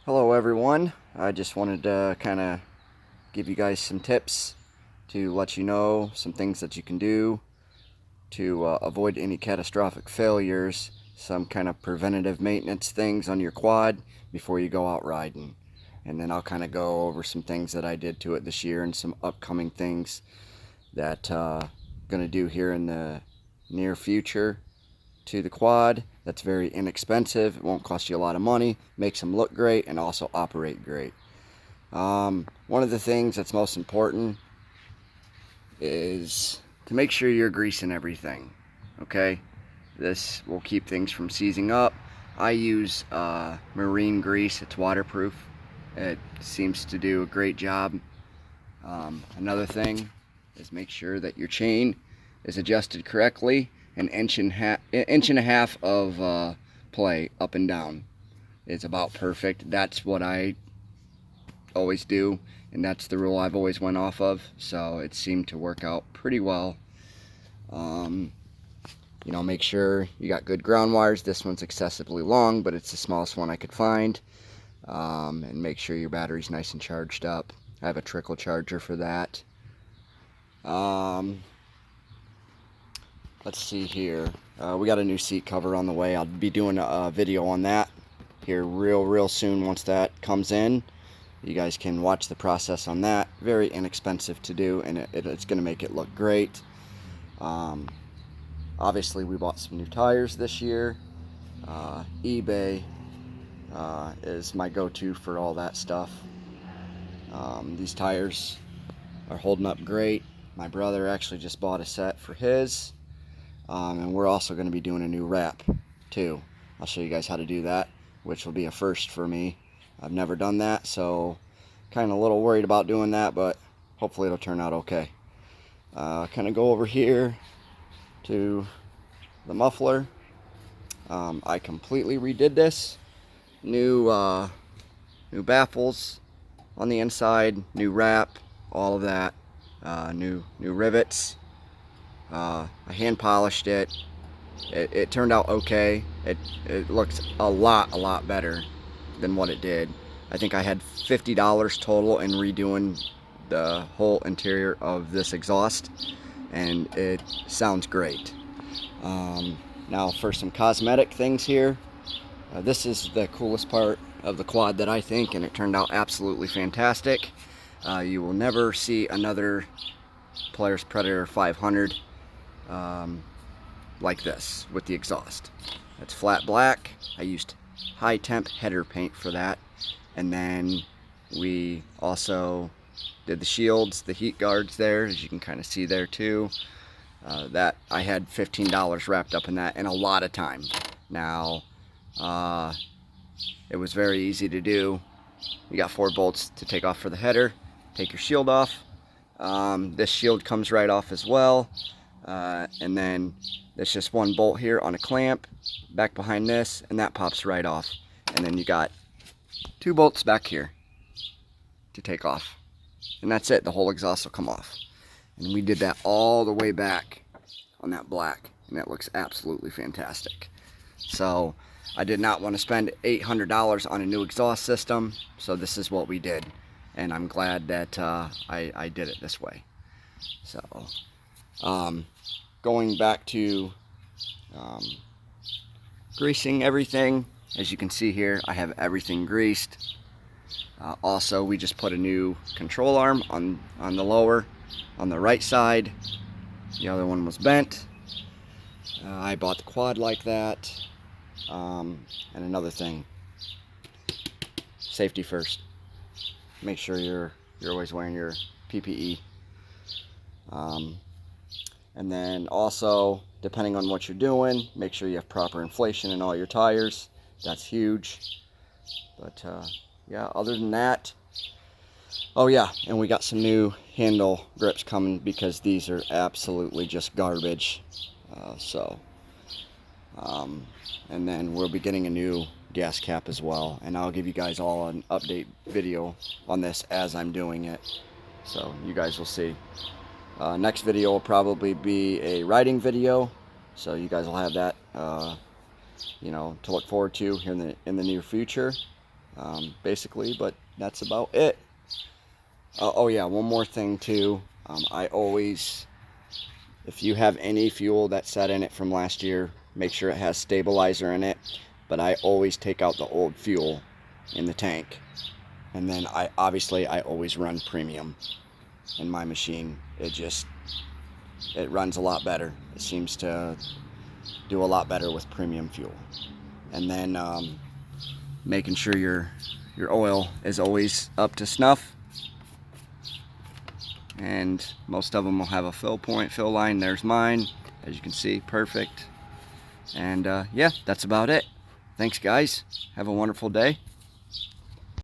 Hello everyone, I just wanted to kind of give you guys some tips to let you know some things that you can do to avoid any catastrophic failures, some kind of preventative maintenance things on your quad before you go out riding. And then I'll kind of go over some things that I did to it this year and some upcoming things that I'm going to do here in the near future to the quad. That's very inexpensive. It won't cost you a lot of money, makes them look great, and also operate great. One of the things that's most important is to make sure you're greasing everything. Okay, this will keep things from seizing up. I use marine grease. It's waterproof. It seems to do a great job. Another thing is make sure that your chain is adjusted correctly. An inch and a half of play up and down is about perfect. That's what I always do, and that's the rule I've always went off of, so it seemed to work out pretty well. You know, make sure you got good ground wires. This one's excessively long, but it's the smallest one I could find. And make sure your battery's nice and charged up. I have a trickle charger for that. Let's see here. We got a new seat cover on the way. I'll be doing a video on that here real soon. Once that comes in, you guys can watch the process on that. Very inexpensive to do, and it's going to make it look great. Obviously, we bought some new tires this year. eBay is my go-to for all that stuff. These tires are holding up great. My brother actually just bought a set for his. And we're also going to be doing a new wrap too. I'll show you guys how to do that, which will be a first for me. I've never done that, so kind of a little worried about doing that, but hopefully it'll turn out okay. Kind of go over here to the muffler. I completely redid this. New baffles on the inside, new wrap, all of that. New rivets. I hand polished it. It turned out okay. It looks a lot better than what it did. I think I had $50 total in redoing the whole interior of this exhaust, and it sounds great. Now for some cosmetic things here. This is the coolest part of the quad that I think, and it turned out absolutely fantastic. You will never see another Polaris Predator 500 like this with the exhaust. It's flat black. I used high temp header paint for that, and then we also did the shields, the heat guards there, as you can kind of see there too. That I had $15 wrapped up in that, and a lot of time. Now it was very easy to do. You got 4 bolts to take off for the header. Take your shield off. This shield comes right off as well, and then there's just 1 bolt here on a clamp back behind this, and that pops right off, and then you got 2 bolts back here to take off, and that's it. The whole exhaust will come off, and we did that all the way back on that black, and that looks absolutely fantastic. So I did not want to spend $800 on a new exhaust system, so this is what we did. And I'm glad that I did it this way. So, going back to greasing everything, as you can see here, I have everything greased. Also, we just put a new control arm on the lower, on the right side. The other one was bent. I bought the quad like that. And another thing, safety first. Make sure you're always wearing your PPE. And then also, depending on what you're doing, make sure you have proper inflation in all your tires. That's huge. But yeah, other than that, oh yeah, and we got some new handle grips coming because these are absolutely just garbage. And then we'll be getting a new gas cap as well, and I'll give you guys all an update video on this as I'm doing it, so you guys will see. Next video will probably be a riding video, so you guys will have that you know, to look forward to here in the near future. basically, but that's about it. Oh yeah, one more thing too. I always, if you have any fuel that's set in it from last year, make sure it has stabilizer in it. But I always take out the old fuel in the tank. And then I always run premium in my machine. It runs a lot better. It seems to do a lot better with premium fuel. And then making sure your oil is always up to snuff. And most of them will have a fill line. There's mine, as you can see, perfect. And yeah, that's about it. Thanks guys, have a wonderful day.